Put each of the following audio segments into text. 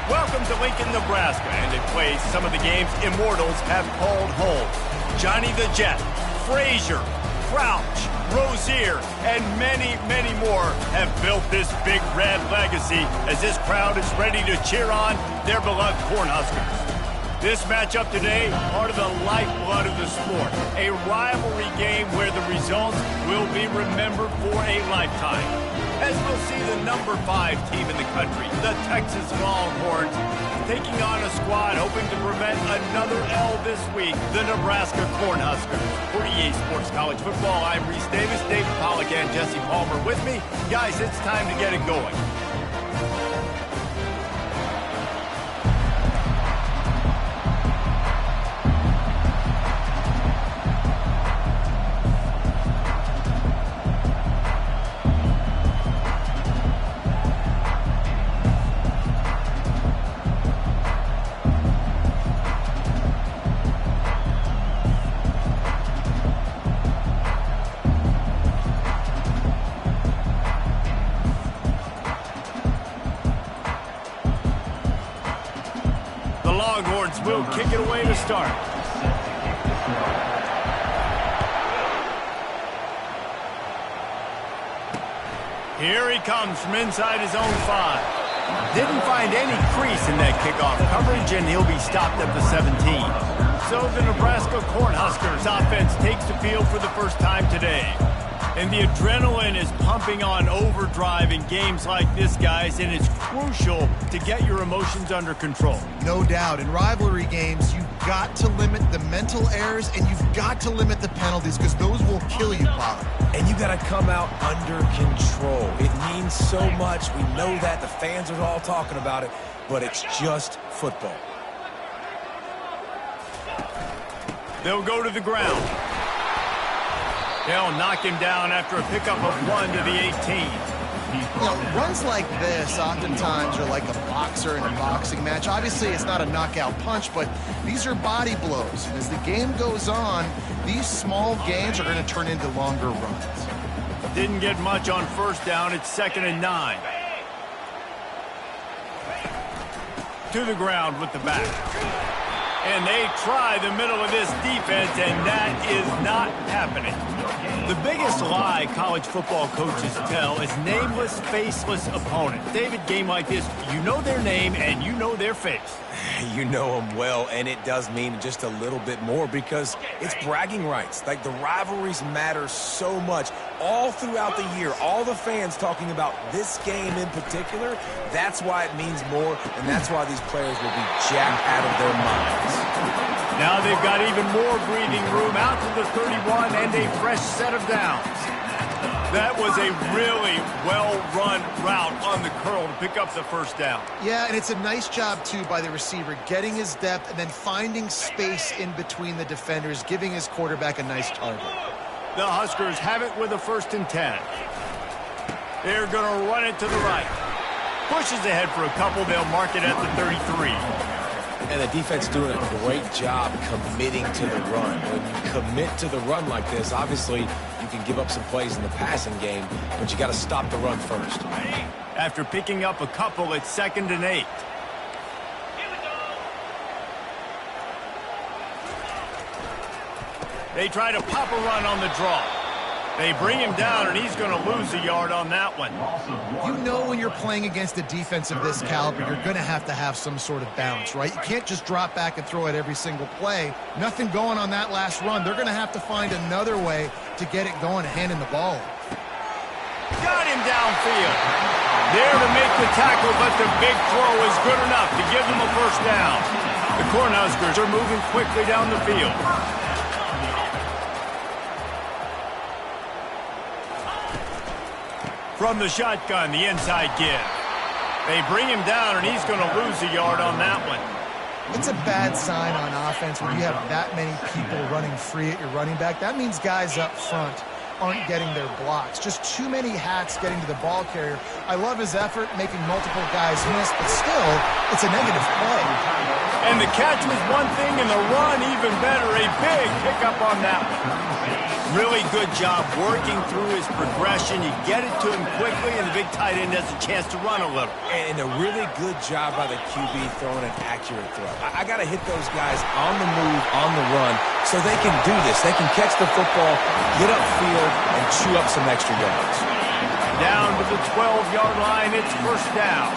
Welcome to Lincoln, Nebraska, and it plays some of the games immortals have called home. Johnny the Jet, Frazier, Crouch, Rozier, and many, many more have built this Big Red legacy as this crowd is ready to cheer on their beloved Cornhuskers. This matchup today, part of the lifeblood of the sport, a rivalry game where the results will be remembered for a lifetime. As we'll see the number 5 team in the country, the Texas Longhorns, taking on a squad hoping to prevent another L this week, the Nebraska Cornhuskers. For EA Sports College Football, I'm Reese Davis, David Pollack, and Jesse Palmer with me. Guys, it's time to get it going. Longhorns will kick it away to start. Here he comes from inside his own 5. Didn't find any crease in that kickoff coverage, and he'll be stopped at the 17. So the Nebraska Cornhuskers offense takes the field for the first time today. And the adrenaline is pumping on overdrive in games like this, guys, and it's crucial to get your emotions under control. No doubt. In rivalry games, you've got to limit the mental errors, and you've got to limit the penalties, because those will kill you, Pollard. And you got to come out under control. It means so much. We know that. The fans are all talking about it, but it's just football. They'll go to the ground. They'll knock him down after a pickup of 1 to the 18. You know, runs like this oftentimes are like a boxer in a boxing match. Obviously, it's not a knockout punch, but these are body blows. And as the game goes on, these small gains are going to turn into longer runs. Didn't get much on first down. It's 2nd and 9. To the ground with the back. And they try the middle of this defense, and that is not happening. The biggest lie college football coaches tell is nameless, faceless opponents. David, game like this, you know their name and you know their face. You know them well, and it does mean just a little bit more because it's bragging rights. Like, the rivalries matter so much all throughout the year. All the fans talking about this game in particular, that's why it means more, and that's why these players will be jacked out of their minds. Now they've got even more breathing room out to the 31 and a fresh set of downs. That was a really well-run route on the curl to pick up the first down. Yeah, and it's a nice job, too, by the receiver, getting his depth and then finding space in between the defenders, giving his quarterback a nice target. The Huskers have it with a 1st and 10. They're going to run it to the right. Pushes ahead for a couple. They'll mark it at the 33. And the defense doing a great job committing to the run. When you commit to the run like this, obviously you can give up some plays in the passing game, but you got to stop the run first. After picking up a couple, it's 2nd and 8. They try to pop a run on the draw. They bring him down, and he's going to lose a yard on that one. You know when you're playing against a defense of this caliber, you're going to have some sort of balance, right? You can't just drop back and throw it every single play. Nothing going on that last run. They're going to have to find another way to get it going, handing the ball. Got him downfield. There to make the tackle, but the big throw is good enough to give them a first down. The Cornhuskers are moving quickly down the field. From the shotgun, the inside give. They bring him down, and he's going to lose a yard on that one. It's a bad sign on offense when you have that many people running free at your running back. That means guys up front aren't getting their blocks. Just too many hats getting to the ball carrier. I love his effort making multiple guys miss, but still, it's a negative play. And the catch was one thing, and the run even better. A big pickup on that one. Really good job working through his progression. You get it to him quickly, and the big tight end has a chance to run a little. And a really good job by the QB throwing an accurate throw. I got to hit those guys on the move, on the run, so they can do this. They can catch the football, get upfield, and chew up some extra yards. Down to the 12-yard line, it's first down.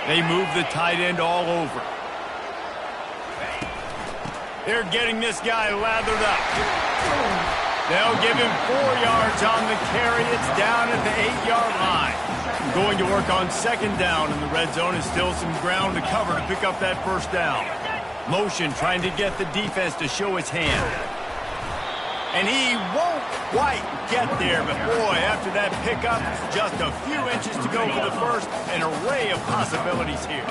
They move the tight end all over. They're getting this guy lathered up. They'll give him 4 yards on the carry. It's down at the 8-yard line. Going to work on second down in the red zone, and still some ground to cover to pick up that first down. Motion trying to get the defense to show his hand. And he won't quite get there, but boy, after that pickup, just a few inches to go for the first. An array of possibilities here.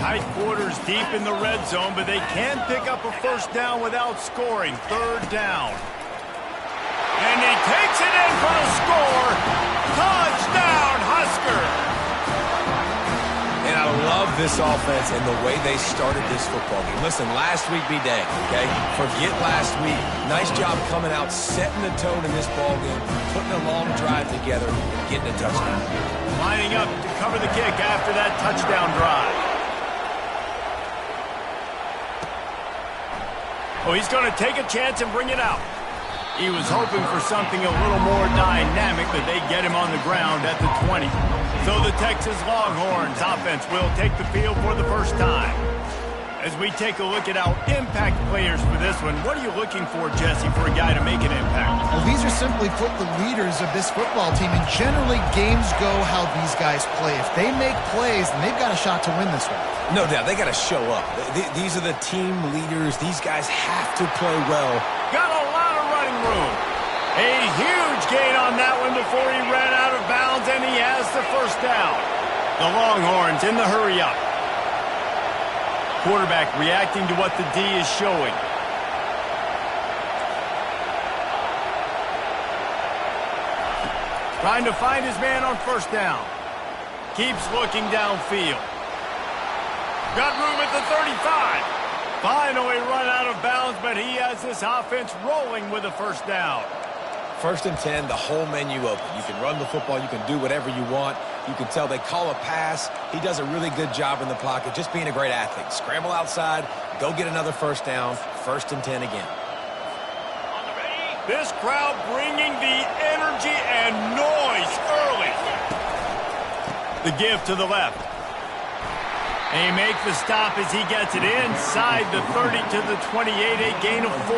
Tight quarters deep in the red zone, but they can pick up a first down without scoring. Third down. And he takes it in for the score. Touchdown, Husker! And I love this offense and the way they started this football game. Listen, last week be dang, okay? Forget last week. Nice job coming out, setting the tone in this ball game, putting a long drive together, and getting a touchdown. Lining up to cover the kick after that touchdown drive. Oh, he's going to take a chance and bring it out. He was hoping for something a little more dynamic, but they get him on the ground at the 20. So the Texas Longhorns offense will take the field for the first time. As we take a look at our impact players for this one, what are you looking for, Jesse, for a guy to make an impact? Well, these are simply put the leaders of this football team, and generally games go how these guys play. If they make plays, then they've got a shot to win this one. No doubt, they got to show up. These are the team leaders. These guys have to play well. Got a lot of running room. A huge gain on that one before he ran out of bounds, and he has the first down. The Longhorns in the hurry up. Quarterback reacting to what the D is showing. Trying to find his man on first down. Keeps looking downfield. Got room at the 35. Finally run out of bounds, but he has this offense rolling with a first down. First and 10, the whole menu open. You can run the football. You can do whatever you want. You can tell they call a pass. He does a really good job in the pocket, just being a great athlete. Scramble outside, go get another first down. First and 10 again. This crowd bringing the energy and noise early. The give to the left. They make the stop as he gets it inside the 30 to the 28, a gain of 4.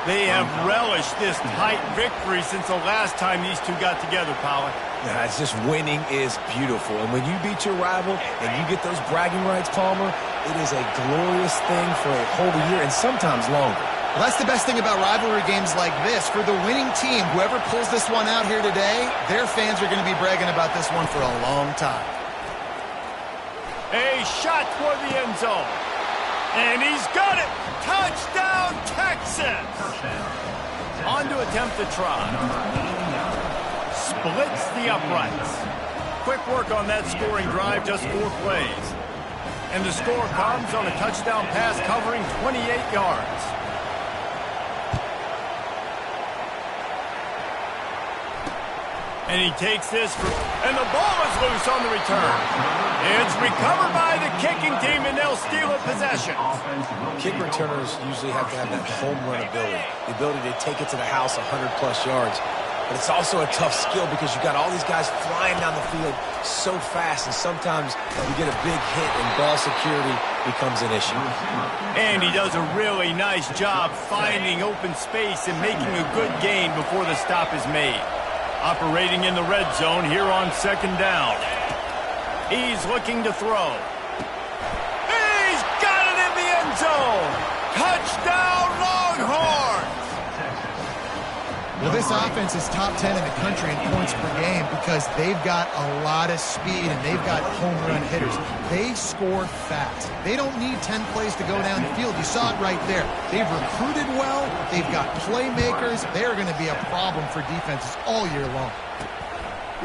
They have relished this tight victory since the last time these two got together, Pollard. Yeah, it's just winning is beautiful. And when you beat your rival and you get those bragging rights, Palmer, it is a glorious thing for a whole year and sometimes longer. Well, that's the best thing about rivalry games like this. For the winning team, whoever pulls this one out here today, their fans are going to be bragging about this one for a long time. A shot toward the end zone. And he's got it. Touchdown, Texas. On to attempt the try. Splits the uprights. Quick work on that scoring drive, just 4 plays. And the score comes on a touchdown pass covering 28 yards. And he takes this and the ball is loose on the return. It's recovered by the kicking team, and they'll steal a possession. Kick returners usually have to have that home run ability, the ability to take it to the house 100-plus yards. But it's also a tough skill because you've got all these guys flying down the field so fast, and sometimes you get a big hit and ball security becomes an issue. And he does a really nice job finding open space and making a good gain before the stop is made. Operating in the red zone here on second down. He's looking to throw. He's got it in the end zone. Touchdown, Longhorns. Well, this offense is top 10 in the country in points per game because they've got a lot of speed and they've got home run hitters. They score fast. They don't need 10 plays to go down the field. You saw it right there. They've recruited well. They've got playmakers. They're going to be a problem for defenses all year long.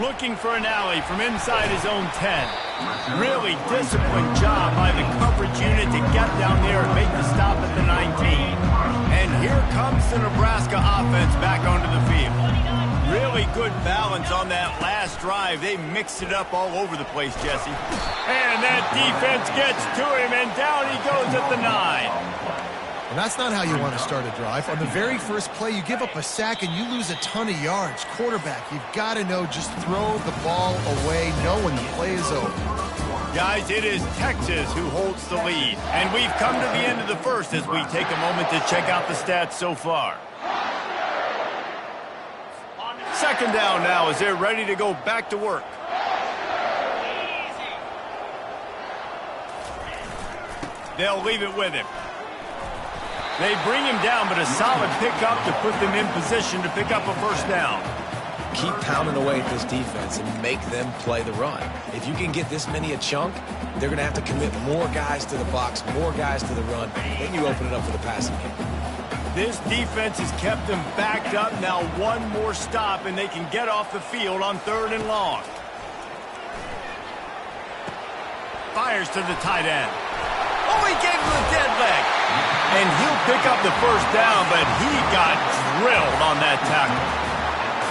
Looking for an alley from inside his own 10. Really disciplined job by the coverage unit to get down there and make the stop at the 19. And here comes the Nebraska offense back onto the field. Really good balance on that last drive. They mixed it up all over the place, Jesse. And that defense gets to him, and down he goes at the 9. And that's not how you want to start a drive. On the very first play, you give up a sack and you lose a ton of yards. Quarterback, you've got to know, just throw the ball away, know when the play is over. Guys, it is Texas who holds the lead. And we've come to the end of the first as we take a moment to check out the stats so far. Second down now as they're ready to go back to work. They'll leave it with him. They bring him down, but a solid pickup to put them in position to pick up a first down. Keep pounding away at this defense and make them play the run. If you can get this many a chunk, they're going to have to commit more guys to the box, more guys to the run. Then you open it up for the passing game. This defense has kept them backed up. Now one more stop, and they can get off the field on 3rd and long. Fires to the tight end. Oh, he gave him a dead leg. And he'll pick up the first down, but he got drilled on that tackle.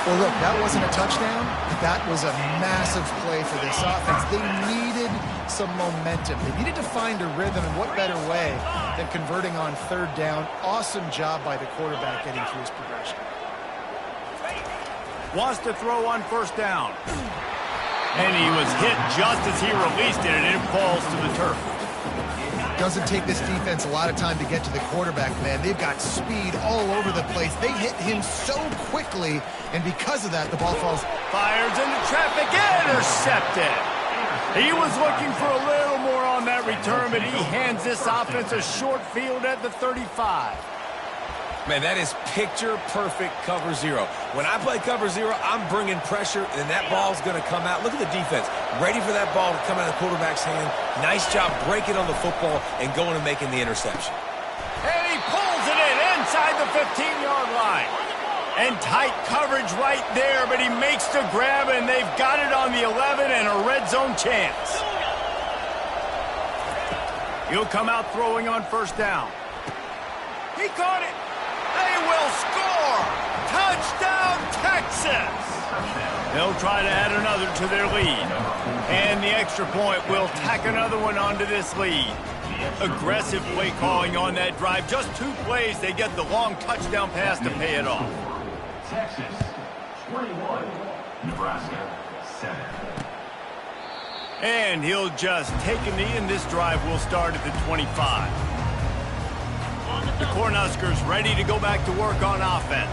Well, look, that wasn't a touchdown. That was a massive play for this offense. They needed some momentum. They needed to find a rhythm, and what better way than converting on 3rd down. Awesome job by the quarterback getting through his progression. Wants to throw on 1st down. And he was hit just as he released it, and it falls to the turf. Doesn't take this defense a lot of time to get to the quarterback, man. They've got speed all over the place. They hit him so quickly, and because of that, the ball falls. Fires into traffic, intercepted. He was looking for a little more on that return, but he hands this offense a short field at the 35. Man, that is picture-perfect cover 0. When I play cover 0, I'm bringing pressure, and that ball's going to come out. Look at the defense. Ready for that ball to come out of the quarterback's hand. Nice job breaking on the football and going and making the interception. And he pulls it in inside the 15-yard line. And tight coverage right there, but he makes the grab, and they've got it on the 11 and a red zone chance. He'll come out throwing on 1st down. He caught it. They will score! Touchdown, Texas! They'll try to add another to their lead. And the extra point will tack another one onto this lead. Aggressive play calling on that drive. Just 2 plays, they get the long touchdown pass to pay it off. Texas, 21. Nebraska, 7. And he'll just take a knee, and this drive will start at the 25. The Cornhuskers ready to go back to work on offense.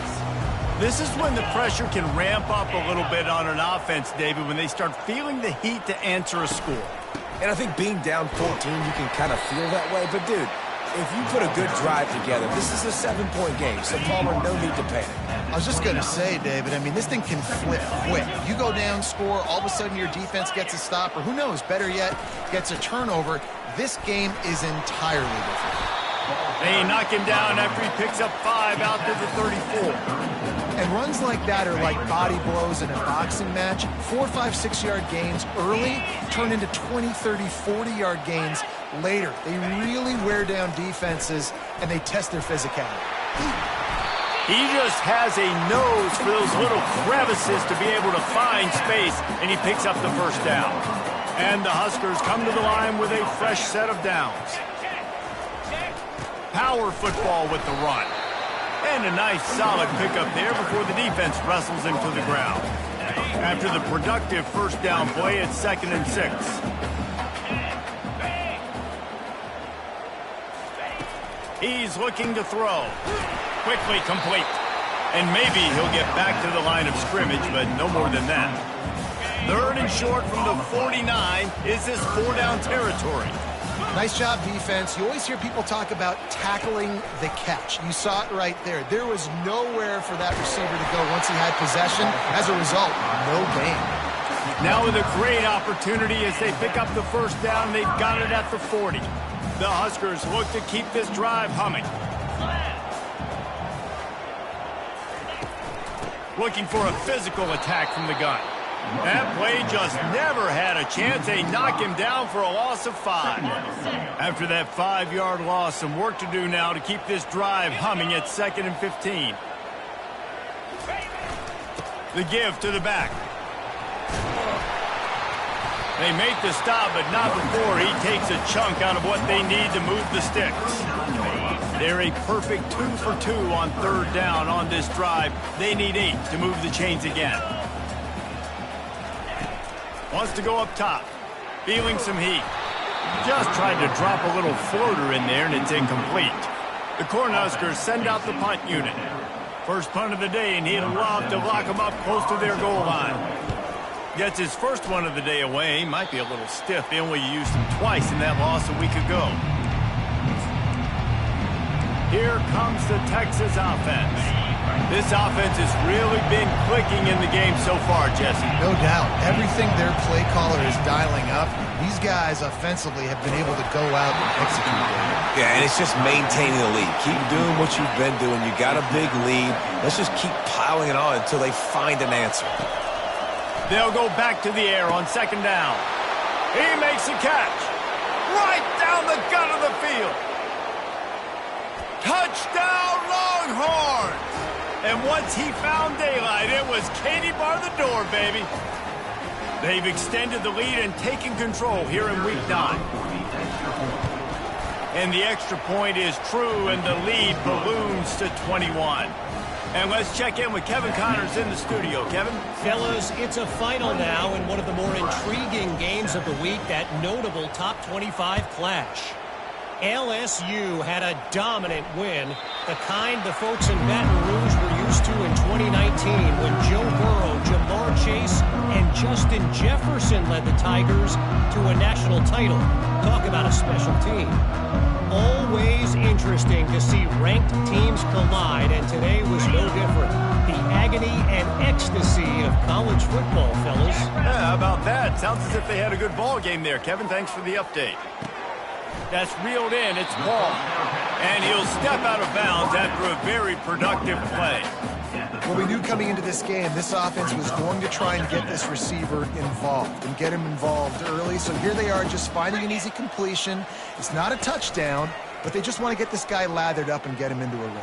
This is when the pressure can ramp up a little bit on an offense, David, when they start feeling the heat to answer a score. And I think being down 14, you can kind of feel that way. But, dude, if you put a good drive together, this is a 7-point game, so Palmer, no need to panic. I was just going to say, David, I mean, this thing can flip quick. You go down, score, all of a sudden your defense gets a stop, or who knows, better yet, gets a turnover. This game is entirely different. They knock him down after he picks up 5 out to the 34. And runs like that are like body blows in a boxing match. 4, 5, 6-yard gains early turn into 20, 30, 40-yard gains later. They really wear down defenses, and they test their physicality. He just has a nose for those little crevices to be able to find space, and he picks up the first down. And the Huskers come to the line with a fresh set of downs. Power football with the run. And a nice solid pickup there before the defense wrestles him to the ground. After the productive first down play, it's 2nd and 6. He's looking to throw. Quickly complete. And maybe he'll get back to the line of scrimmage, but no more than that. 3rd and short from the 49. Is this 4-down territory? Nice job, defense. You always hear people talk about tackling the catch. You saw it right there. There was nowhere for that receiver to go once he had possession. As a result, no gain. Now with a great opportunity as they pick up the first down, they've got it at the 40. The Huskers look to keep this drive humming. Looking for a physical attack from the gun. That play just never had a chance. They knock him down for a loss of 5. After that 5-yard loss, some work to do now to keep this drive humming at 2nd and 15. The give to the back. They make the stop, but not before he takes a chunk out of what they need to move the sticks. They're a perfect 2 for 2 on 3rd down on this drive. They need 8 to move the chains again. Wants to go up top. Feeling some heat. Just tried to drop a little floater in there, and it's incomplete. The Cornhuskers send out the punt unit. First punt of the day, and he'll love to lock them up close to their goal line. Gets his first one of the day away. Might be a little stiff. They only used him twice in that loss a week ago. Here comes the Texas offense. This offense has really been clicking in the game so far, Jesse. No doubt. Everything their play caller is dialing up, these guys offensively have been able to go out and execute. Yeah, and it's just maintaining the lead. Keep doing what you've been doing. You got a big lead. Let's just keep piling it on until they find an answer. They'll go back to the air on 2nd down. He makes a catch. Right down the gut of the field. Touchdown, Longhorns! And once he found daylight, it was Katie bar the door, baby. They've extended the lead and taken control here in Week 9. And the extra point is true, and the lead balloons to 21. And let's check in with Kevin Connors in the studio. Kevin? Fellas, it's a final now in one of the more intriguing games of the week, that notable top 25 clash. LSU had a dominant win, the kind the folks in Baton Rouge were used to in 2019 when Joe Burrow, Jamar Chase, and Justin Jefferson led the Tigers to a national title. Talk about a special team. Always interesting to see ranked teams collide, and today was no different. The agony and ecstasy of college football, fellas. Yeah, how about that? Sounds as if they had a good ball game there. Kevin, thanks for the update. That's reeled in. It's Paul. And he'll step out of bounds after a very productive play. Well, we knew coming into this game, this offense was going to try and get this receiver involved and get him involved early. So here they are just finding an easy completion. It's not a touchdown, but they just want to get this guy lathered up and get him into a rhythm.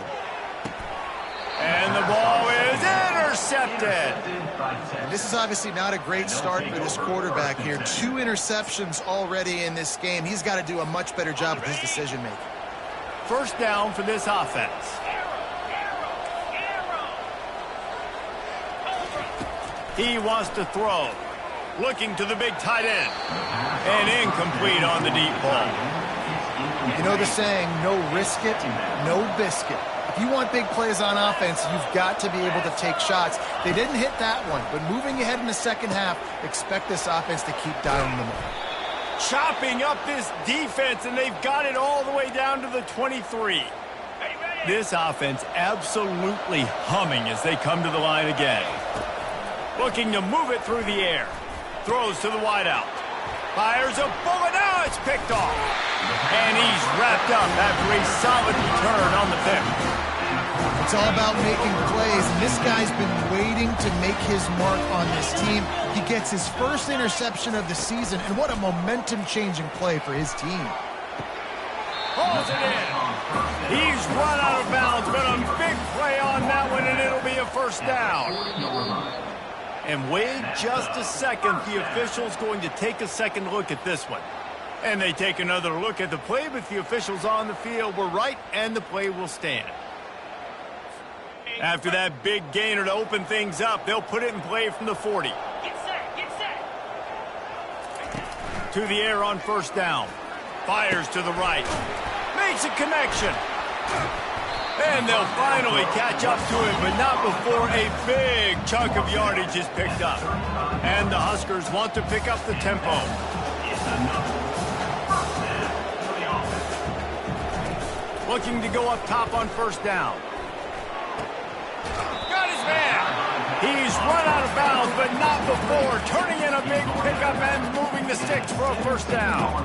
And the ball is intercepted. And this is obviously not a great start for this quarterback here. 2 interceptions already in this game. He's got to do a much better job with his decision-making. First down for this offense. He wants to throw. Looking to the big tight end. And incomplete on the deep ball. You know the saying, no risk it, no biscuit. If you want big plays on offense, you've got to be able to take shots. They didn't hit that one, but moving ahead in the second half, expect this offense to keep dialing them up. Chopping up this defense, and they've got it all the way down to the 23. This offense absolutely humming as they come to the line again. Looking to move it through the air. Throws to the wideout. Fires a bullet. Now it's picked off. And he's wrapped up after a solid return on the pick. It's all about making plays, and this guy's been waiting to make his mark on this team. He gets his first interception of the season, and what a momentum-changing play for his team. Pulls it in. He's run out of bounds, but a big play on that one, and it'll be a first down. And wait just a second. The official's going to take a second look at this one. And they take another look at the play, but the officials on the field were right, and the play will stand. After that big gainer to open things up, they'll put it in play from the 40. Get set, get set. To the air on first down. Fires to the right. Makes a connection. And they'll finally catch up to it, but not before a big chunk of yardage is picked up. And the Huskers want to pick up the tempo. looking to go up top on first down. Got his man. He's run out of bounds, but not before turning in a big pickup and moving the sticks for a first down.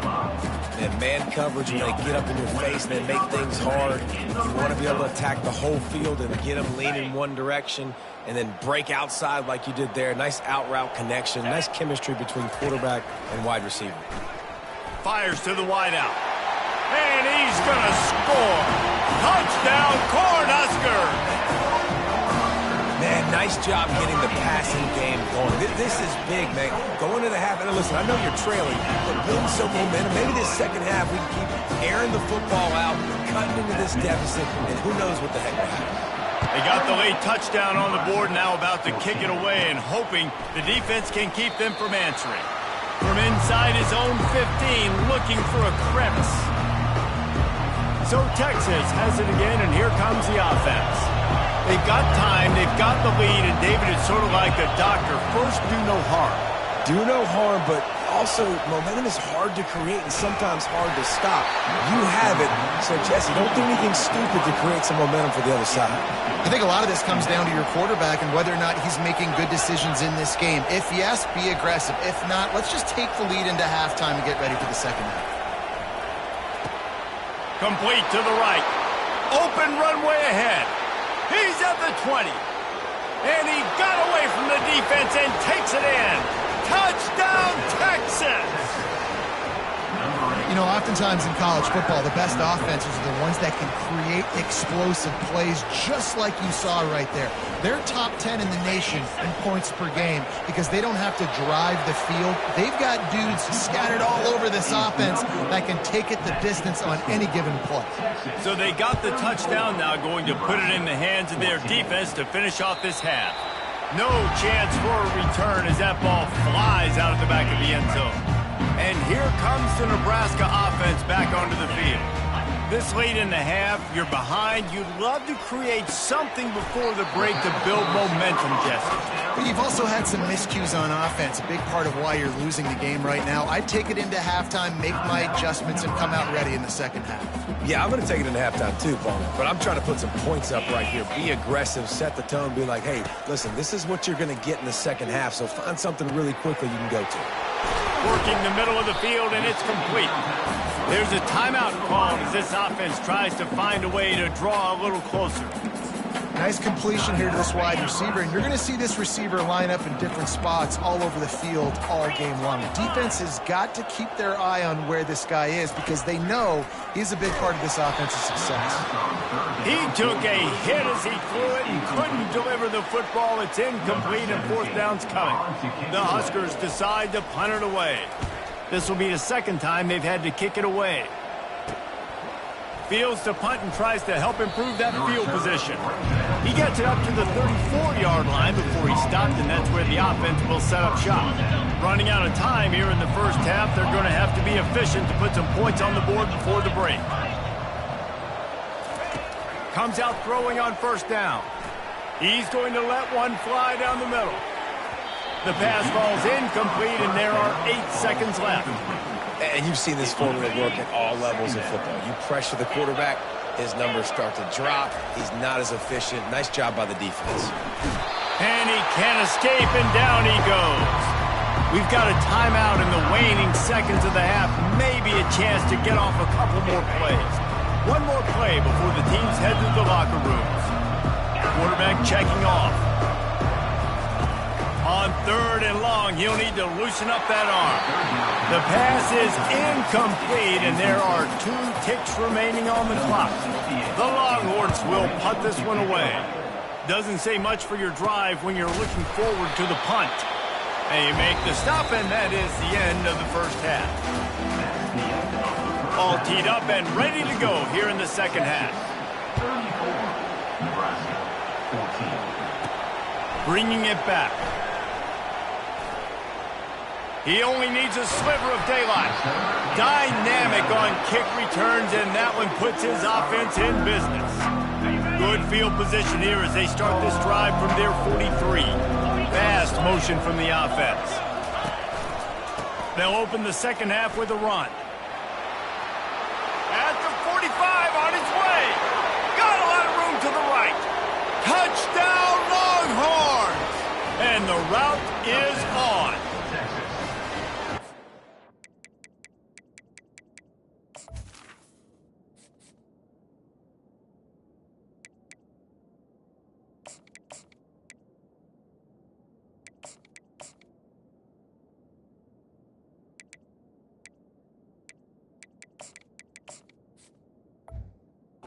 And man coverage, when they get up in your face and they make things hard, you want to be able to attack the whole field and get them leaning one direction and then break outside like you did there. Nice out route connection, nice chemistry between quarterback and wide receiver. Fires to the wideout. And he's going to score. Touchdown, Cornhuskers. Man, nice job getting the passing game going. This is big, man. Going to the half, and listen, I know you're trailing, but building some momentum. Maybe this second half we can keep airing the football out, cutting into this deficit, and who knows what the heck will happen. They got the late touchdown on the board, now about to kick it away and hoping the defense can keep them from answering. From inside his own 15, looking for a crevice. So Texas has it again, and here comes the offense. They've got time, they've got the lead, and David is sort of like a doctor. First, do no harm. Do no harm, but also momentum is hard to create and sometimes hard to stop. You have it, so Jesse, don't do anything stupid to create some momentum for the other side. I think a lot of this comes down to your quarterback and whether or not he's making good decisions in this game. If yes, be aggressive. If not, let's just take the lead into halftime and get ready for the second half. Complete to the right. Open runway ahead. He's at the 20. And he got away from the defense and takes it in. Touchdown, Texas! You know, oftentimes in college football, the best offenses are the ones that can create explosive plays just like you saw right there. They're top 10 in the nation in points per game because they don't have to drive the field. They've got dudes scattered all over this offense that can take it the distance on any given play. So they got the touchdown, now going to put it in the hands of their defense to finish off this half. No chance for a return as that ball flies out of the back of the end zone. And here comes the Nebraska offense back onto the field. This late in the half, you're behind. You'd love to create something before the break to build momentum, Jesse. But you've also had some miscues on offense, a big part of why you're losing the game right now. I'd take it into halftime, make my adjustments, and come out ready in the second half. Yeah, I'm going to take it into halftime too, Paul. But I'm trying to put some points up right here. Be aggressive, set the tone, be like, hey, listen, this is what you're going to get in the second half, so find something really quickly you can go to. Working the middle of the field, and it's complete. There's a timeout called as this offense tries to find a way to draw a little closer. Nice completion here to this wide receiver, and you're going to see this receiver line up in different spots all over the field all game long. The defense has got to keep their eye on where this guy is because they know he's a big part of this offense's success. He took a hit as he threw it and couldn't deliver the football. It's incomplete and fourth down's coming. The Huskers decide to punt it away. This will be the second time they've had to kick it away. Fields to punt and tries to help improve that field position. He gets it up to the 34-yard line before he stopped, and that's where the offense will set up shop. Running out of time here in the first half, they're going to have to be efficient to put some points on the board before the break. Comes out throwing on first down. He's going to let one fly down the middle. The pass falls incomplete, and there are 8 seconds left. And you've seen this formula work at all levels of football. You pressure the quarterback, his numbers start to drop. He's not as efficient. Nice job by the defense. And he can't escape, and down he goes. We've got a timeout in the waning seconds of the half. Maybe a chance to get off a couple more plays. One more play before the teams head to the locker rooms. Quarterback checking off. On third and long, he'll need to loosen up that arm. The pass is incomplete, and there are 2 ticks remaining on the clock. The Longhorns will punt this one away. Doesn't say much for your drive when you're looking forward to the punt. They make the stop, and that is the end of the first half. All teed up and ready to go here in the second half. Bringing it back. He only needs a sliver of daylight. Dynamic on kick returns, and that one puts his offense in business. Good field position here as they start this drive from their 43. Fast motion from the offense. They'll open the second half with a run. At the 45, on his way. Touchdown Longhorns! And the route is on.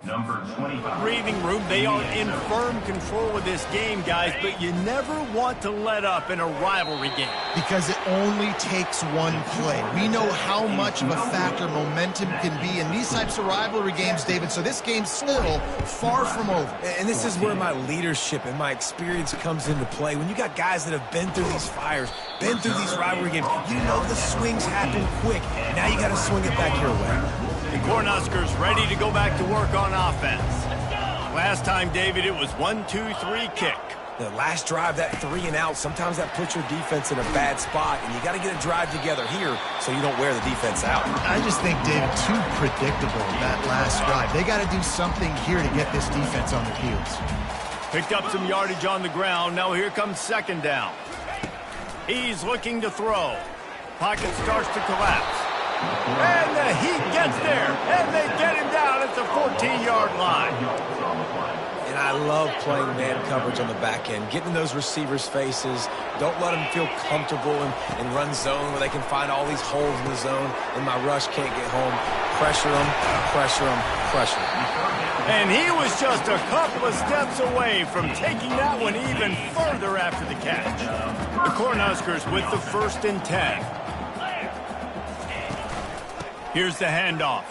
Number 25. Breathing room, they are in firm control of this game, guys, but you never want to let up in a rivalry game. Because it only takes one play. We know how much of a factor momentum can be in these types of rivalry games, David, so this game's still far from over. And this is where my leadership and my experience comes into play. When you got guys that have been through these fires, been through these rivalry games, you know the swings happen quick. Now you got to swing it back your way. The Cornhuskers ready to go back to work on offense. Last time, David, it was 1-2-3 kick. The last drive, that 3 and out, sometimes that puts your defense in a bad spot, and you got to get a drive together here so you don't wear the defense out. I just think, David, too predictable, that last drive. They got to do something here to get this defense on their heels. Picked up some yardage on the ground. Now here comes second down. He's looking to throw. Pocket starts to collapse. And the Heat gets there, and they get him down at the 14-yard line. And I love playing man coverage on the back end, getting in those receivers' faces. Don't let them feel comfortable and run zone where they can find all these holes in the zone, and my rush can't get home. Pressure them, pressure them, pressure them. And he was just a couple of steps away from taking that one even further after the catch. The Cornhuskers with the 1st and 10. Here's the handoff.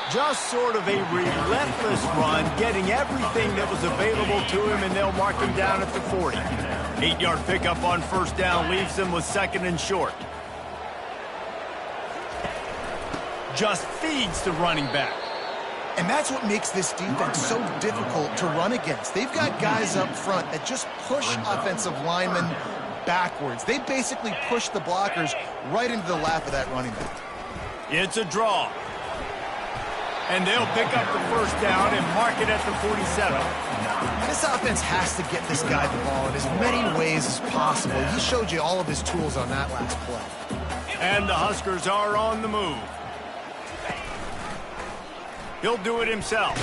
Just sort of a relentless run, getting everything that was available to him, and they'll mark him down at the 40. 8-yard pickup on first down leaves them with 2nd and short. Just feeds the running back. And that's what makes this defense so difficult to run against. They've got guys up front that just push offensive linemen backwards. They basically push the blockers right into the lap of that running back. It's a draw. And they'll pick up the first down and mark it at the 47. This offense has to get this guy the ball in as many ways as possible. He showed you all of his tools on that last play. And the Huskers are on the move. He'll do it himself.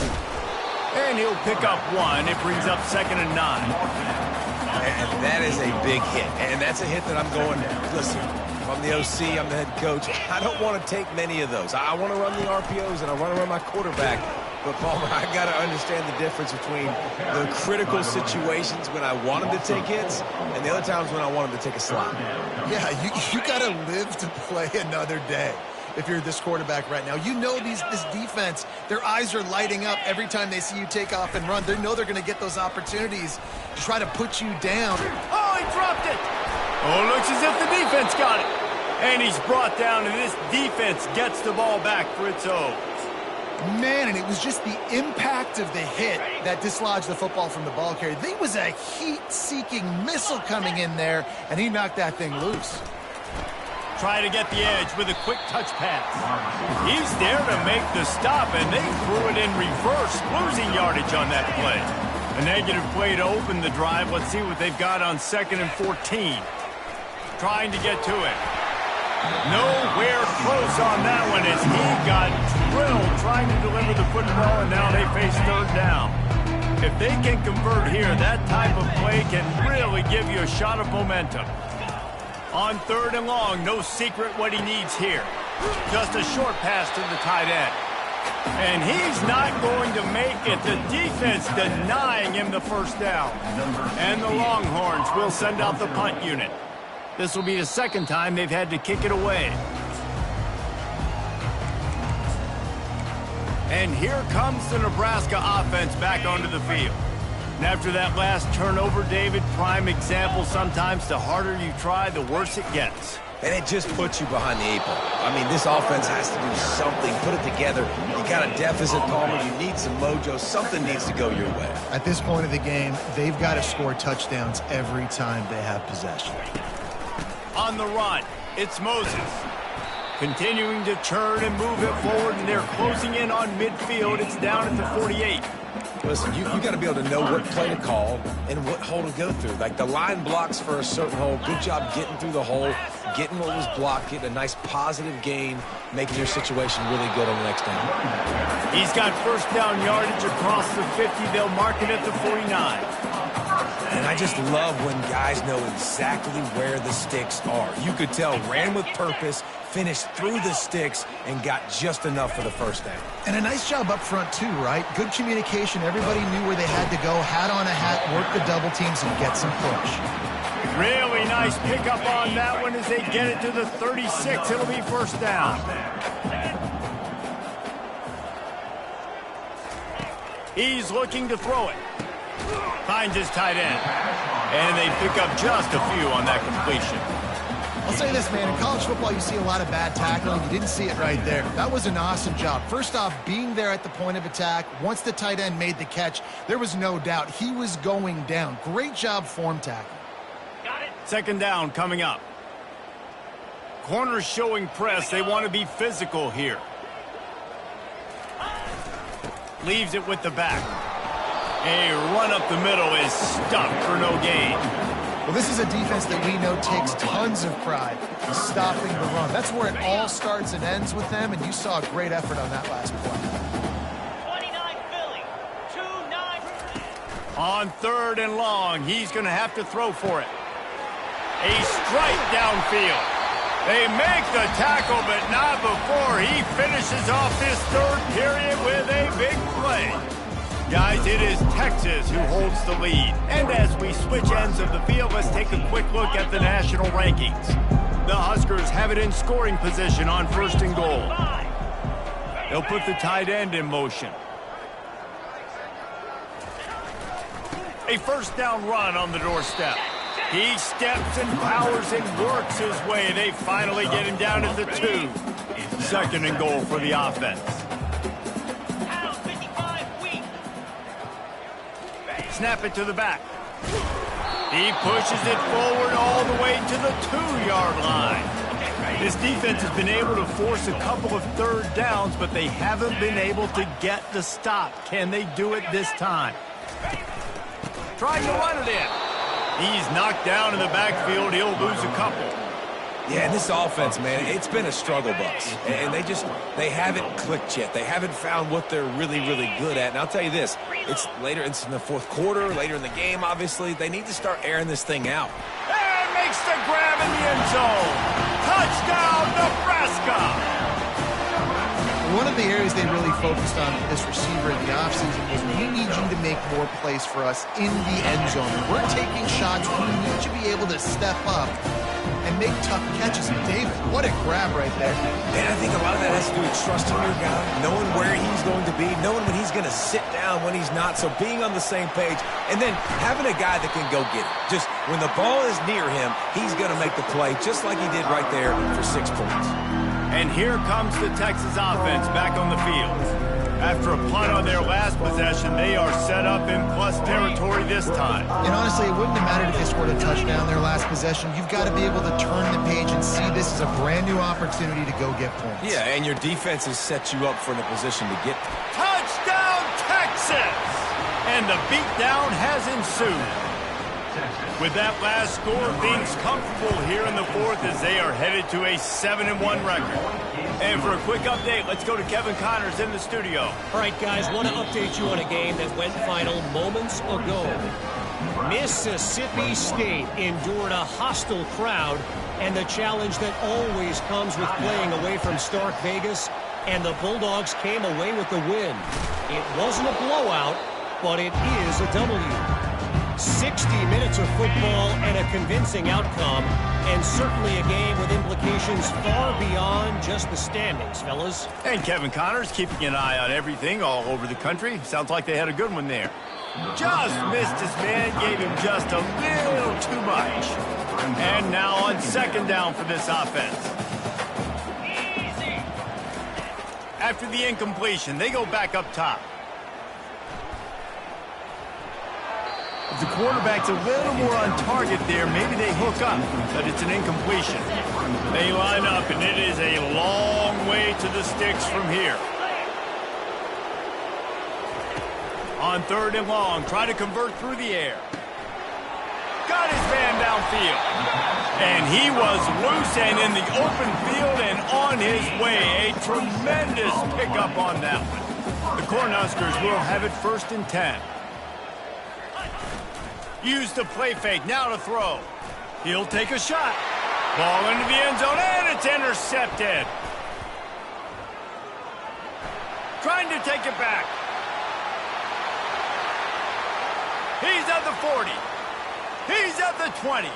And he'll pick up 1. It brings up 2nd and 9. And that is a big hit. And that's a hit that I'm going, listen, if I'm the OC, I'm the head coach, I don't want to take many of those. I want to run the RPOs, and I want to run my quarterback. But, Palmer, I got to understand the difference between the critical situations when I want him to take hits and the other times when I want him to take a slot. Yeah, you got to live to play another day. If you're this quarterback right now, you know this defense, their eyes are lighting up every time they see you take off and run. They know they're going to get those opportunities to try to put you down. Oh, he dropped it. Oh, looks as if the defense got it. And he's brought down, and this defense gets the ball back for its own. Man, and it was just the impact of the hit that dislodged the football from the ball carrier. There was a heat-seeking missile coming in there, and he knocked that thing loose. Try to get the edge with a quick touch pass. He's there to make the stop, and they threw it in reverse, losing yardage on that play. A negative play to open the drive. Let's see what they've got on 2nd and 14. Trying to get to it. Nowhere close on that one as he got drilled trying to deliver the football, and now they face 3rd down. If they can convert here, that type of play can really give you a shot of momentum. On 3rd and long, no secret what he needs here. Just a short pass to the tight end. And he's not going to make it. The defense denying him the first down. And the Longhorns will send out the punt unit. This will be the 2nd time they've had to kick it away. And here comes the Nebraska offense back onto the field. And after that last turnover, David, prime example, sometimes the harder you try, the worse it gets. And it just puts you behind the 8 ball. I mean, this offense has to do something, put it together. You got a deficit, Palmer. You need some mojo. Something needs to go your way. At this point of the game, they've got to score touchdowns every time they have possession. On the run, it's Moses. Continuing to churn and move it forward, and they're closing in on midfield. It's down at the 48. Listen, you got to be able to know what play to call and what hole to go through. Like the line blocks for a certain hole. Good job getting through the hole, getting what was blocked, getting a nice positive gain, making your situation really good on the next down. He's got first down yardage across the 50. They'll mark it at the 49. And I just love when guys know exactly where the sticks are. You could tell ran with purpose, finished through the sticks, and got just enough for the first down. And a nice job up front, too, right? Good communication. Everybody knew where they had to go, hat on a hat, work the double teams, and get some push. Really nice pickup on that one as they get it to the 36. It'll be first down. He's looking to throw it. Finds his tight end. And they pick up just a few on that completion. I'll say this, man. In college football, you see a lot of bad tackling. You didn't see it right there. That was an awesome job. First off, being there at the point of attack. Once the tight end made the catch, there was no doubt he was going down. Great job form tackling. Second down coming up. Corners showing press. They want to be physical here. Leaves it with the back. A run up the middle is stuffed for no gain. Well, this is a defense that we know takes tons of pride in stopping the run. That's where it all starts and ends with them, and you saw a great effort on that last play. 29 Philly, 2-9. On third and long, he's going to have to throw for it. A strike downfield. They make the tackle, but not before he finishes off this third period with a big play. Guys, it is Texas who holds the lead. And as we switch ends of the field, let's take a quick look at the national rankings. The Huskers have it in scoring position on first and goal. They'll put the tight end in motion. A first down run on the doorstep. He steps and powers and works his way. They finally get him down at the 2. Second and goal for the offense. Snap it to the back. He pushes it forward all the way to the 2-yard line. This defense has been able to force a couple of third downs, but they haven't been able to get the stop. Can they do it this time? Trying to run it in. He's knocked down in the backfield. He'll lose a couple. Yeah, and this offense, man, it's been a struggle bus. And they haven't clicked yet. They haven't found what they're really, really good at. And I'll tell you this, it's in the fourth quarter, later in the game, obviously. They need to start airing this thing out. And makes the grab in the end zone. Touchdown, Nebraska! One of the areas they really focused on with this receiver in the offseason was we need you to make more plays for us in the end zone. We're taking shots. We need you to be able to step up and make tough catches. And David, what a grab right there. And I think a lot of that has to do with trusting your guy, knowing where he's going to be, knowing when he's going to sit down, when he's not. So being on the same page, and then having a guy that can go get it. Just when the ball is near him, he's going to make the play just like he did right there for 6 points. And here comes the Texas offense back on the field. After a punt on their last possession, they are set up in plus territory this time. And honestly, it wouldn't have mattered if they scored a touchdown their last possession. You've got to be able to turn the page and see this as a brand new opportunity to go get points. Yeah, and your defense has set you up for the position to get. Touchdown, Texas! And the beatdown has ensued. With that last score, things comfortable here in the fourth as they are headed to a 7-1 record. And for a quick update, let's go to Kevin Connors in the studio. All right, guys, want to update you on a game that went final moments ago. Mississippi State endured a hostile crowd and the challenge that always comes with playing away from Stark Vegas, and the Bulldogs came away with the win. It wasn't a blowout, but it is a W. 60 minutes of football and a convincing outcome, and certainly a game with implications far beyond just the standings, fellas. And Kevin Connors keeping an eye on everything all over the country. Sounds like they had a good one there. Just missed his man, gave him just a little too much. And now on second down for this offense. After the incompletion, they go back up top. If the quarterback's a little more on target there, maybe they hook up, but it's an incompletion. They line up, and it is a long way to the sticks from here. On 3rd and long, try to convert through the air. Got his man downfield. And he was loose and in the open field and on his way. A tremendous pickup on that one. The Cornhuskers will have it 1st and 10. Use the play fake, now to throw. He'll take a shot. Ball into the end zone, and it's intercepted. Trying to take it back. He's at the 40. He's at the 20.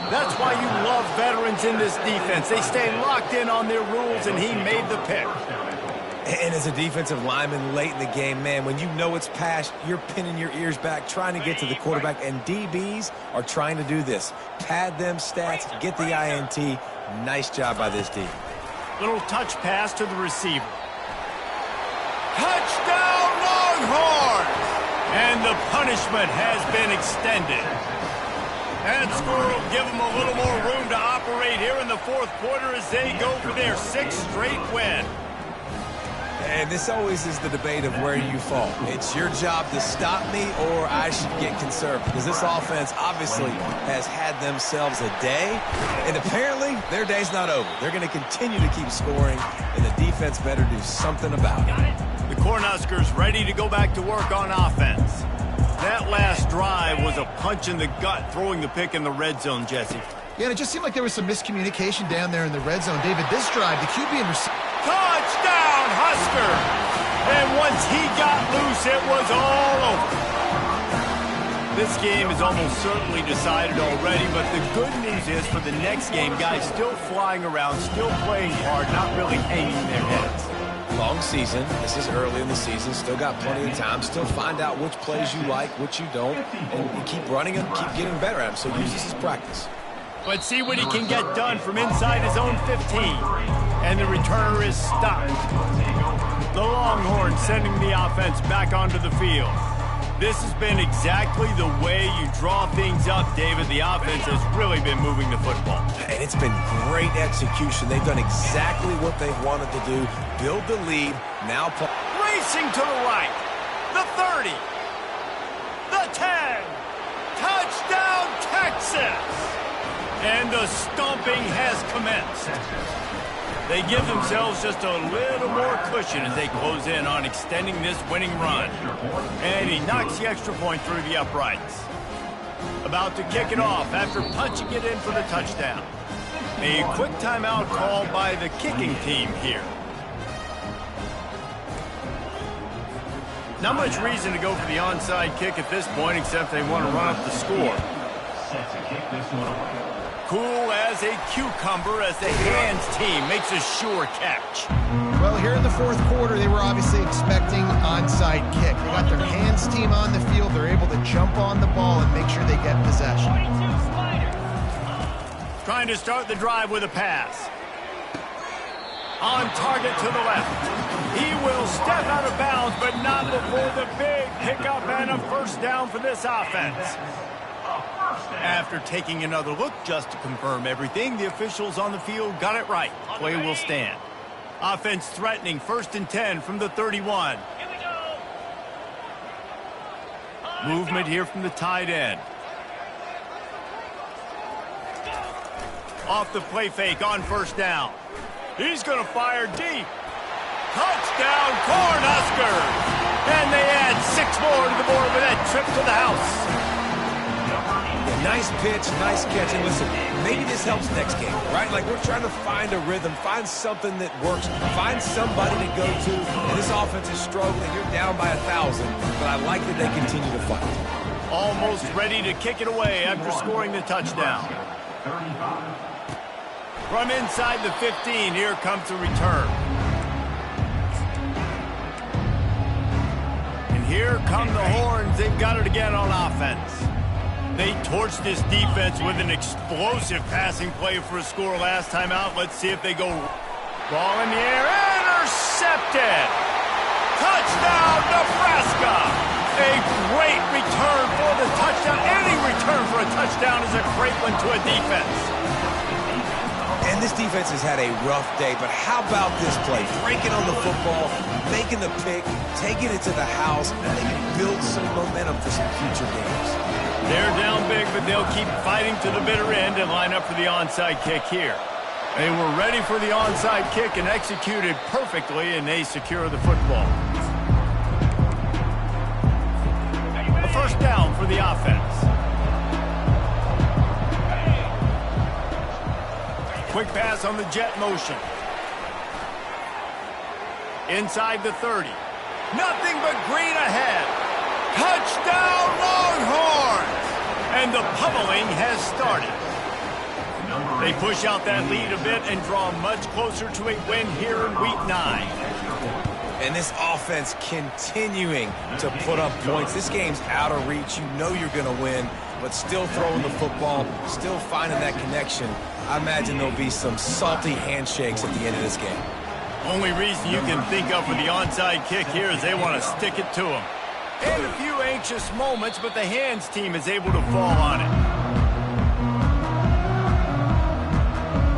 That's why you love veterans in this defense. They stay locked in on their rules, and he made the pick. And as a defensive lineman late in the game, man, when you know it's passed, you're pinning your ears back, trying to get to the quarterback, and DBs are trying to do this. Pad them stats, get the INT. Nice job by this D. Little touch pass to the receiver. Touchdown, Longhorns! And the punishment has been extended. That score will give them a little more room to operate here in the 4th quarter as they go for their 6th straight win. And this always is the debate of where you fall. It's your job to stop me or I should get conservative, because this offense obviously has had themselves a day, and apparently their day's not over. They're going to continue to keep scoring, and the defense better do something about it. The Cornhuskers ready to go back to work on offense. That last drive was a punch in the gut, throwing the pick in the red zone, Jesse. Yeah, and it just seemed like there was some miscommunication down there in the red zone. David, this drive, the QB and receiver. Touchdown, Husker! And once he got loose, it was all over. This game is almost certainly decided already, but the good news is for the next game, guys still flying around, still playing hard, not really hanging their heads. Long season. This is early in the season. Still got plenty of time. Still find out which plays you like, which you don't, and keep running them, keep getting better at them. So use this as practice. Let's see what he can get done from inside his own 15. And the returner is stopped. The Longhorns sending the offense back onto the field. This has been exactly the way you draw things up, David. The offense has really been moving the football. And it's been great execution. They've done exactly what they wanted to do. Build the lead. Now racing to the right. The 30. The 10. Touchdown, Texas. And the stomping has commenced. They give themselves just a little more cushion as they close in on extending this winning run. And he knocks the extra point through the uprights. About to kick it off after punching it in for the touchdown. A quick timeout called by the kicking team here. Not much reason to go for the onside kick at this point, except they want to run up the score. Set to kick this one away. Cool as a cucumber as the hands team makes a sure catch. Well, here in the 4th quarter, they were obviously expecting onside kick. They got their hands team on the field. They're able to jump on the ball and make sure they get possession. Trying to start the drive with a pass. On target to the left. He will step out of bounds, but not before the big pickup and a 1st down for this offense. After taking another look just to confirm everything, the officials on the field got it right. Play will stand. Offense threatening 1st and 10 from the 31. Movement here from the tight end. Off the play fake on 1st down. He's going to fire deep. Touchdown, Cornhuskers! And they add 6 more to the board with that trip to the house. Nice pitch, nice catch. And listen, maybe this helps next game, right? Like, we're trying to find a rhythm, find something that works, find somebody to go to. And this offense is struggling. You're down by 1,000, but I like that they continue to fight. Almost ready to kick it away after scoring the touchdown. From inside the 15, here comes the return. And here come the Horns. They've got it again on offense. They torched this defense with an explosive passing play for a score last time out. Let's see if they go. Ball in the air. Intercepted. Touchdown, Nebraska. A great return for the touchdown. Any return for a touchdown is a great one to a defense. And this defense has had a rough day, but how about this play? Breaking on the football, making the pick, taking it to the house, and they can build some momentum for some future games. They're down big, but they'll keep fighting to the bitter end and line up for the onside kick here. They were ready for the onside kick and executed perfectly, and they secure the football. A first down for the offense. Quick pass on the jet motion. Inside the 30. Nothing but green ahead. Touchdown Longhorns! And the pummeling has started. They push out that lead a bit and draw much closer to a win here in Week 9. And this offense continuing to put up points. This game's out of reach. You know you're going to win, but still throwing the football, still finding that connection. I imagine there'll be some salty handshakes at the end of this game. Only reason you can think of for the onside kick here is they want to stick it to them. And a few anxious moments, but the hands team is able to fall on it.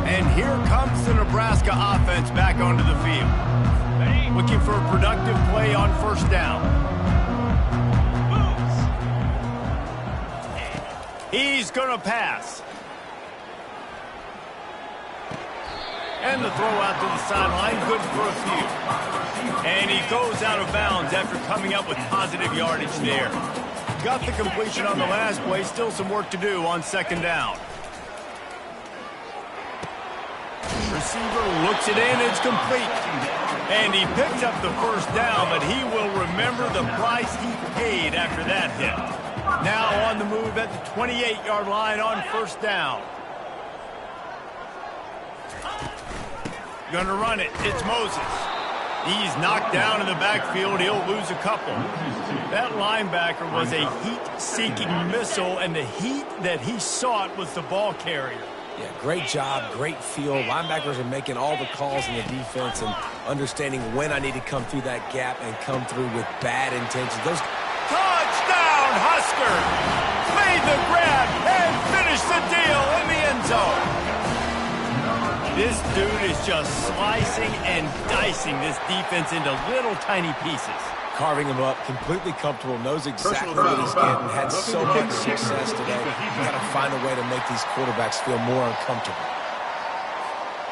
And here comes the Nebraska offense back onto the field. Looking for a productive play on first down. He's going to pass. And the throw out to the sideline, good for a few. And he goes out of bounds after coming up with positive yardage there. Got the completion on the last play, still some work to do on second down. Receiver looks it in, it's complete. And he picks up the first down, but he will remember the price he paid after that hit. Now on the move at the 28-yard line on first down. Gonna run it. It's Moses. He's knocked down in the backfield. He'll lose a couple. That linebacker was a heat-seeking missile, and the heat that he sought was the ball carrier. Yeah, great job, great feel. Linebackers are making all the calls in the defense and understanding when I need to come through that gap and come through with bad intentions. Touchdown, Huskers! Made the grab and finished the deal in the end zone. This dude is just slicing and dicing this defense into little tiny pieces. Carving him up, completely comfortable, knows exactly what he's getting, had so much success today. You got to find a way to make these quarterbacks feel more uncomfortable.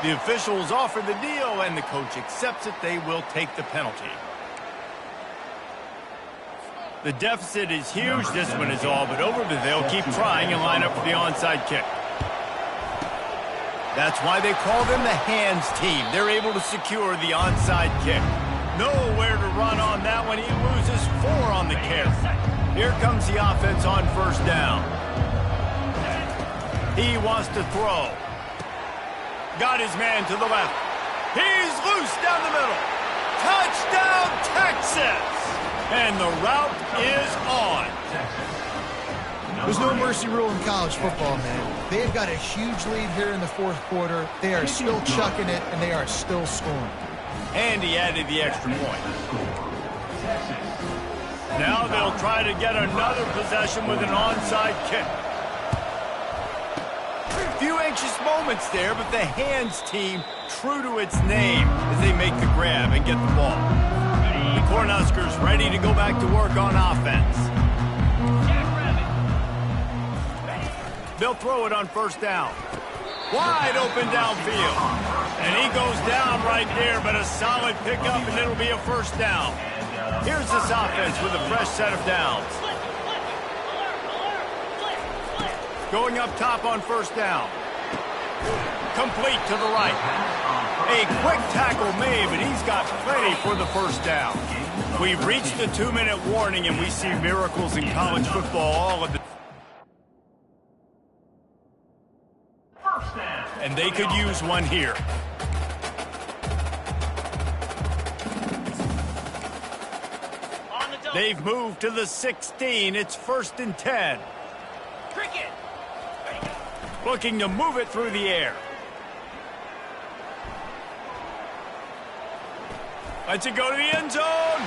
The officials offer the deal, and the coach accepts it. They will take the penalty. The deficit is huge. This one is all but over, but they'll keep trying and line up for the onside kick. That's why they call them the hands team. They're able to secure the onside kick. Nowhere to run on that one. He loses 4 on the carry. Here comes the offense on first down. He wants to throw. Got his man to the left. He's loose down the middle. Touchdown, Texas! And the route is on. There's no mercy rule in college football, man. They've got a huge lead here in the fourth quarter. They are still chucking it, and they are still scoring. And he added the extra point. Now they'll try to get another possession with an onside kick. A few anxious moments there, but the hands team true to its name as they make the grab and get the ball. The Cornhuskers ready to go back to work on offense. They'll throw it on first down. Wide open downfield. And he goes down right there, but a solid pickup, and it'll be a first down. Here's this offense with a fresh set of downs. Going up top on first down. Complete to the right. A quick tackle made, but he's got plenty for the first down. We've reached the 2-minute warning, and we see miracles in college football all of the and they could use one here. They've moved to the 16. It's 1st and 10. Cricket. Looking to move it through the air. Lets it go to the end zone.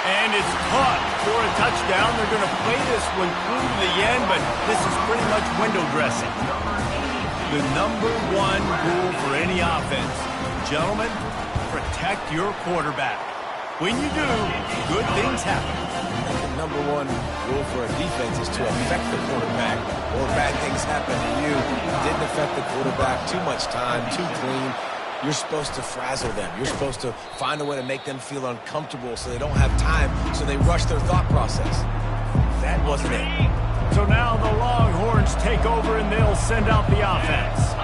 And it's caught for a touchdown. They're going to play this one through to the end, but this is pretty much window dressing. The #1 rule for any offense, gentlemen, protect your quarterback. When you do, good things happen. The #1 rule for a defense is to affect the quarterback, or bad things happen to you. Didn't affect the quarterback, too much time, too clean. You're supposed to frazzle them. You're supposed to find a way to make them feel uncomfortable so they don't have time, so they rush their thought process. That wasn't it. So now the Longhorns take over and they'll send out the offense.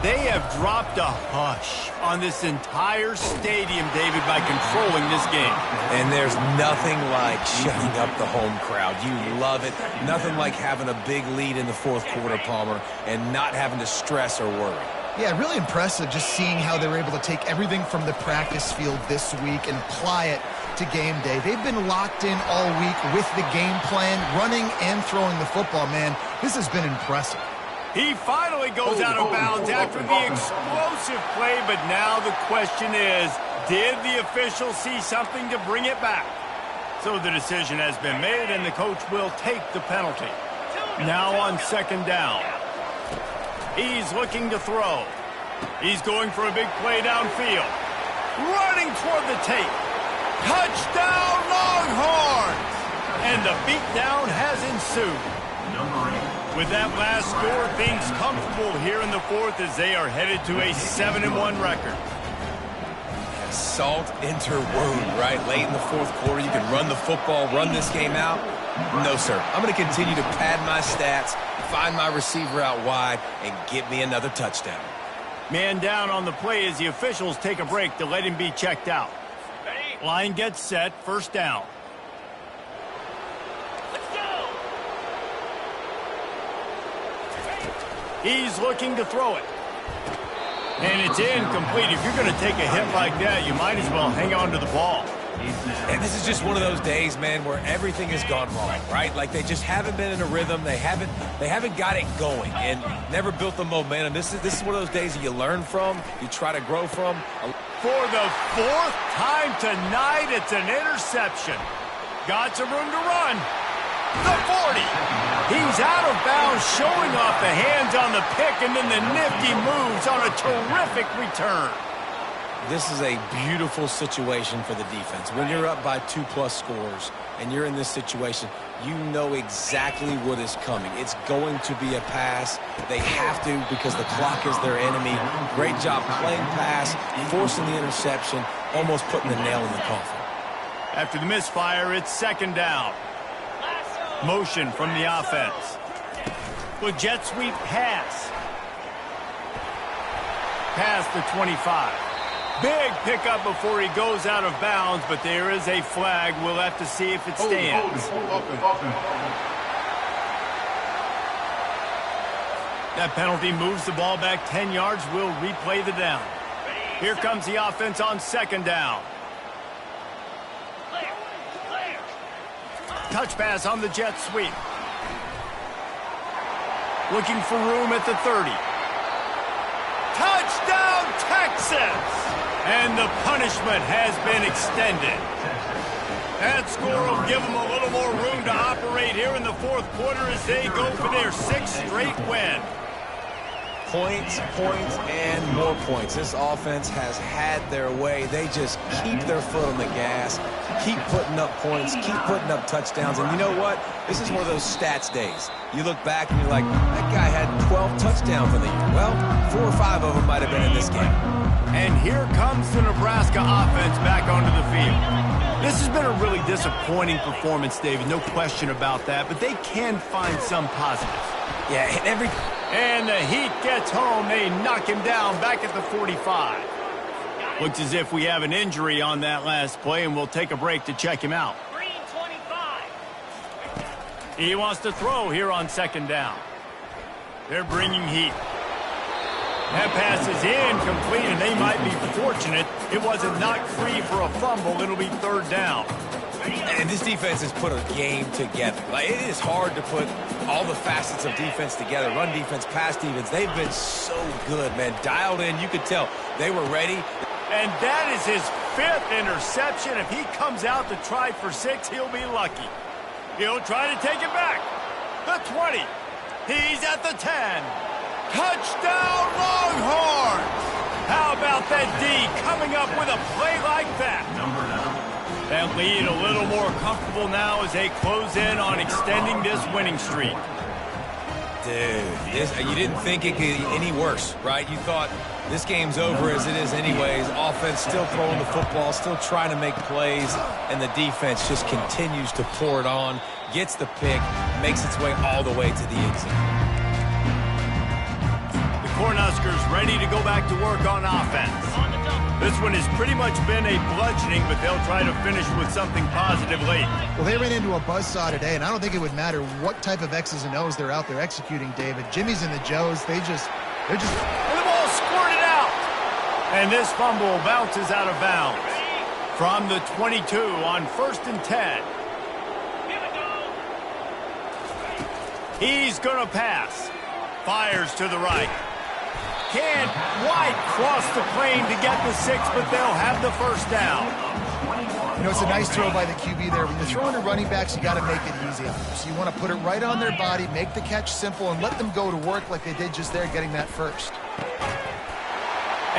They have dropped a hush on this entire stadium, David, by controlling this game. And there's nothing like shutting up the home crowd. You love it. Nothing like having a big lead in the fourth quarter, Palmer, and not having to stress or worry. Yeah, really impressive just seeing how they were able to take everything from the practice field this week and apply it to game day. They've been locked in all week with the game plan, running and throwing the football, man. This has been impressive. He finally goes out of bounds after the explosive play, but now the question is, did the officials see something to bring it back? So the decision has been made, and the coach will take the penalty. Now on second down. He's looking to throw. He's going for a big play downfield. Running toward the tape. Touchdown, Longhorns! And the beatdown has ensued. With that last score, things comfortable here in the fourth as they are headed to a 7-1 record. Salt into wound, right? Late in the fourth quarter, you can run the football, run this game out. No, sir. I'm going to continue to pad my stats, find my receiver out wide, and get me another touchdown. Man down on the play as the officials take a break to let him be checked out. Line gets set, first down. Let's go. He's looking to throw it. And it's incomplete. If you're going to take a hit like that, you might as well hang on to the ball. And this is just one of those days, man, where everything has gone wrong, right? Like they just haven't been in a rhythm. They haven't got it going and never built the momentum. This is one of those days that you learn from, you try to grow from. For the fourth time tonight, it's an interception. Got some room to run. The 40. He's out of bounds, showing off the hands on the pick, and then the nifty moves on a terrific return. This is a beautiful situation for the defense. When you're up by 2+ scores and you're in this situation, you know exactly what is coming. It's going to be a pass. They have to because the clock is their enemy. Great job playing pass, forcing the interception, almost putting the nail in the coffin. After the misfire, it's second down. Motion from the offense. With jet sweep pass. Past the 25. Big pickup before he goes out of bounds, but there is a flag. We'll have to see if it stands. That penalty moves the ball back 10 yards. We'll replay the down. Here comes the offense on second down. Touch pass on the jet sweep. Looking for room at the 30. Touchdown, Texas! And the punishment has been extended. That score will give them a little more room to operate here in the fourth quarter as they go for their 6th straight win. Points, and more points. This offense has had their way. They just keep their foot on the gas, keep putting up points, keep putting up touchdowns. And you know what? This is one of those stats days. You look back and you're like, that guy had 12 touchdowns in the year. Well, 4 or 5 of them might have been in this game. And here comes the Nebraska offense back onto the field. This has been a really disappointing performance, David, no question about that, but they can find some positives. Yeah, and the Heat gets home. They knock him down back at the 45. Looks as if we have an injury on that last play, and we'll take a break to check him out. Green 25. He wants to throw here on second down. They're bringing heat. That pass is incomplete, and they might be fortunate it wasn't knocked free for a fumble. It'll be third down. And this defense has put a game together. Like, it is hard to put all the facets of defense together. Run defense, pass defense. They've been so good, man. Dialed in. You could tell they were ready. And that is his 5th interception. If he comes out to try for 6, he'll be lucky. He'll try to take it back. The 20. He's at the 10. Touchdown, Longhorns! How about that D coming up with a play like that? That lead a little more comfortable now as they close in on extending this winning streak. Dude, you didn't think it could get any worse, right? You thought this game's over as it is anyways. Offense still throwing the football, still trying to make plays, and the defense just continues to pour it on, gets the pick, makes its way all the way to the end zone. The Cornhuskers ready to go back to work on offense. This one has pretty much been a bludgeoning, but they'll try to finish with something positive late. Well, they ran into a buzzsaw today, and I don't think it would matter what type of X's and O's they're out there executing, David. Jimmy's and the Joes, they're just... And the ball squirted out. And this fumble bounces out of bounds. From the 22 on 1st and 10. He's going to pass. Fires to the right. Can't wide cross the plane to get the 6, but they'll have the first down. You know, it's a nice throw by the QB there. When you're throwing to running backs, you got to make it easy on them. So you want to put it right on their body, make the catch simple, and let them go to work like they did just there, getting that first.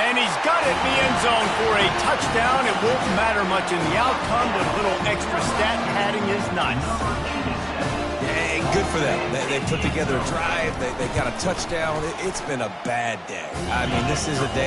And he's got it in the end zone for a touchdown. It won't matter much in the outcome, but a little extra stat padding is nice. Yeah, good for them. They put together a drive. They got a touchdown. It's been a bad day. I mean, this is a day